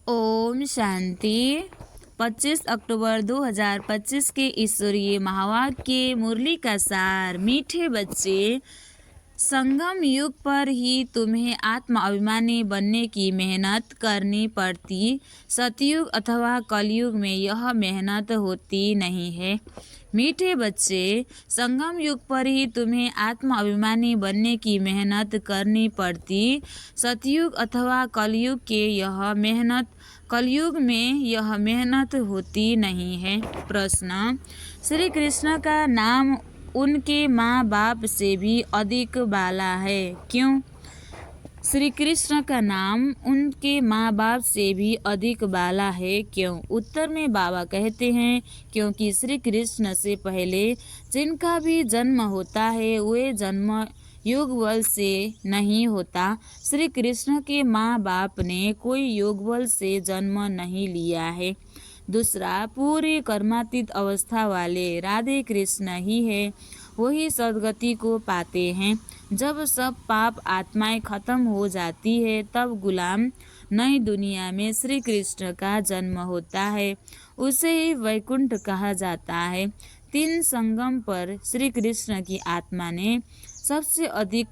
ओम शांति। 25 अक्टूबर 2025 के ईश्वरीय महावाक्य के मुरली का सार। मीठे बच्चे, संगम युग पर ही तुम्हें आत्म अभिमानी बनने की मेहनत करनी पड़ती। सतयुग अथवा कलयुग में यह मेहनत होती नहीं है। मीठे बच्चे, संगम युग पर ही तुम्हें आत्म अभिमानी बनने की मेहनत करनी पड़ती। सतयुग अथवा कलयुग में यह मेहनत होती नहीं है। प्रश्न: श्री कृष्ण का नाम उनके माँ बाप से भी अधिक बाला है, क्यों? श्री कृष्ण का नाम उनके माँ बाप से भी अधिक बाला है, क्यों? उत्तर में बाबा कहते हैं, क्योंकि श्री कृष्ण से पहले जिनका भी जन्म होता है वे जन्म योग बल से नहीं होता। श्री कृष्ण के माँ बाप ने कोई योग बल से जन्म नहीं लिया है। दूसरा, पूरे कर्मातीत अवस्था वाले राधे कृष्ण ही है, वही सद्गति को पाते हैं। जब सब पाप आत्माएं खत्म हो जाती है तब गुलाम नई दुनिया में श्री कृष्ण का जन्म होता है, उसे ही वैकुंठ कहा जाता है। 3 संगम पर श्री कृष्ण की आत्मा ने सबसे अधिक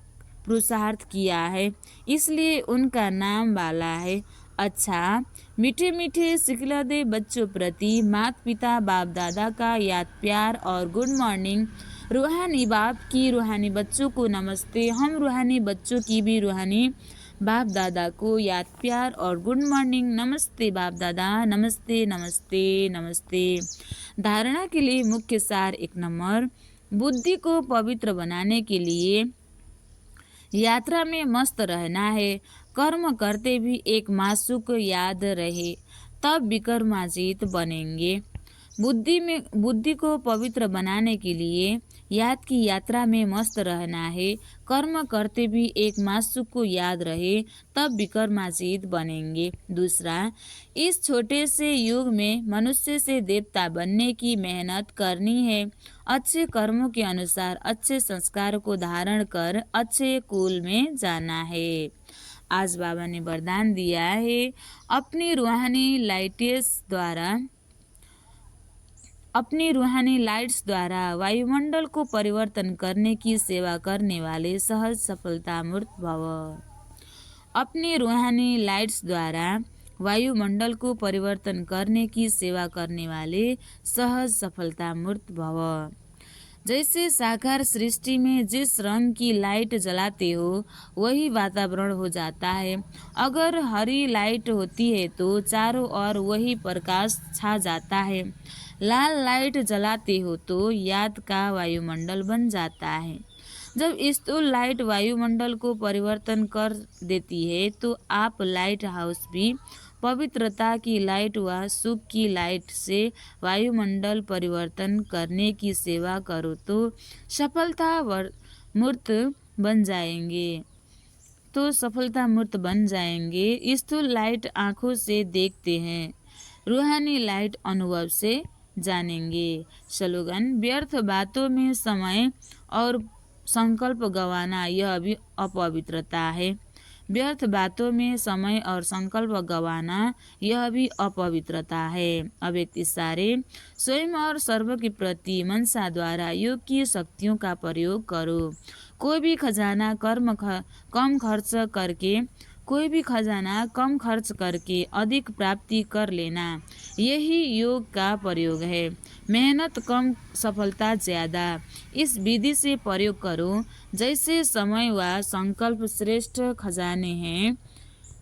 पुरुषार्थ किया है, इसलिए उनका नाम बाला है। अच्छा, मीठे मीठे सिखलदे बच्चों प्रति माता पिता बाप दादा का याद प्यार और गुड मॉर्निंग। रूहानी बाप की रूहानी बच्चों को नमस्ते। हम रूहानी बच्चों की भी रूहानी बाप दादा को याद प्यार और गुड मॉर्निंग। नमस्ते बाप दादा, नमस्ते नमस्ते नमस्ते। धारणा के लिए मुख्य सार 1 नंबर, बुद्धि को पवित्र बनाने के लिए यात्रा में मस्त रहना है। कर्म करते भी एक मासूक याद रहे, तब विक्रमाजीत बनेंगे। बुद्धि को पवित्र बनाने के लिए याद की यात्रा में मस्त रहना है। कर्म करते भी एक मासूक को याद रहे, तब विक्रमाजीत बनेंगे। दूसरा, इस छोटे से युग में मनुष्य से देवता बनने की मेहनत करनी है। अच्छे कर्मों के अनुसार अच्छे संस्कार को धारण कर अच्छे कुल में जाना है। आज बाबा ने वरदान दिया है, अपनी रूहानी लाइट्स द्वारा वायुमंडल को परिवर्तन करने की सेवा करने वाले सहज सफलता मूर्त भव। अपनी रूहानी लाइट्स द्वारा वायुमंडल को परिवर्तन करने की सेवा करने वाले सहज सफलता मूर्त भव। जैसे साकार सृष्टि में जिस रंग की लाइट जलाते हो वही वातावरण हो जाता है। अगर हरी लाइट होती है तो चारों ओर वही प्रकाश छा जाता है। लाल लाइट जलाते हो तो याद का वायुमंडल बन जाता है। जब स्थूल लाइट वायुमंडल को परिवर्तन कर देती है तो आप लाइट हाउस भी पवित्रता की लाइट व सुख की लाइट से वायुमंडल परिवर्तन करने की सेवा करो तो सफलता मूर्त बन जाएंगे। स्थूल लाइट आँखों से देखते हैं, रूहानी लाइट अनुभव से जानेंगे। स्लोगन: व्यर्थ बातों में समय और संकल्प गंवाना यह भी अपवित्रता है। व्यर्थ बातों में समय और संकल्प गंवाना यह भी अपवित्रता है। अव्यक्त इशारे: स्वयं और सर्व के प्रति मनसा द्वारा योग की शक्तियों का प्रयोग करो। कोई भी खजाना कम खर्च करके अधिक प्राप्ति कर लेना, यही योग का प्रयोग है। मेहनत कम, सफलता ज्यादा। इस विधि से प्रयोग करो। जैसे समय व संकल्प श्रेष्ठ खजाने हैं,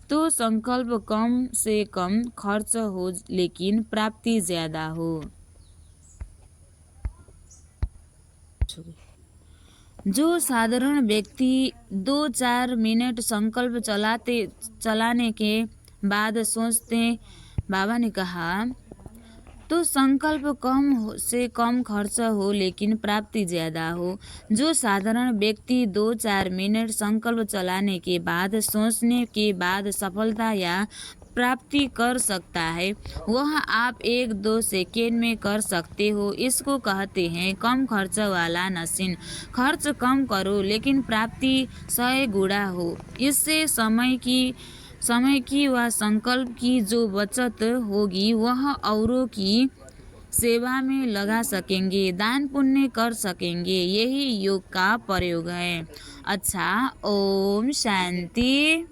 तो संकल्प कम से कम खर्च हो लेकिन प्राप्ति ज्यादा हो। जो साधारण व्यक्ति 2-4 मिनट संकल्प चलाने के बाद सोचते, बाबा ने कहा, तो संकल्प कम से कम खर्च हो लेकिन प्राप्ति ज्यादा हो। जो साधारण व्यक्ति 2-4 मिनट संकल्प चलाने के बाद सोचने के बाद सफलता या प्राप्ति कर सकता है, वह आप 1-2 सेकेंड में कर सकते हो। इसको कहते हैं कम खर्च वाला नसीन। खर्च कम करो लेकिन प्राप्ति 100 गुना हो। इससे समय की व संकल्प की जो बचत होगी वह औरों की सेवा में लगा सकेंगे, दान पुण्य कर सकेंगे। यही योग का प्रयोग है। अच्छा, ओम शांति।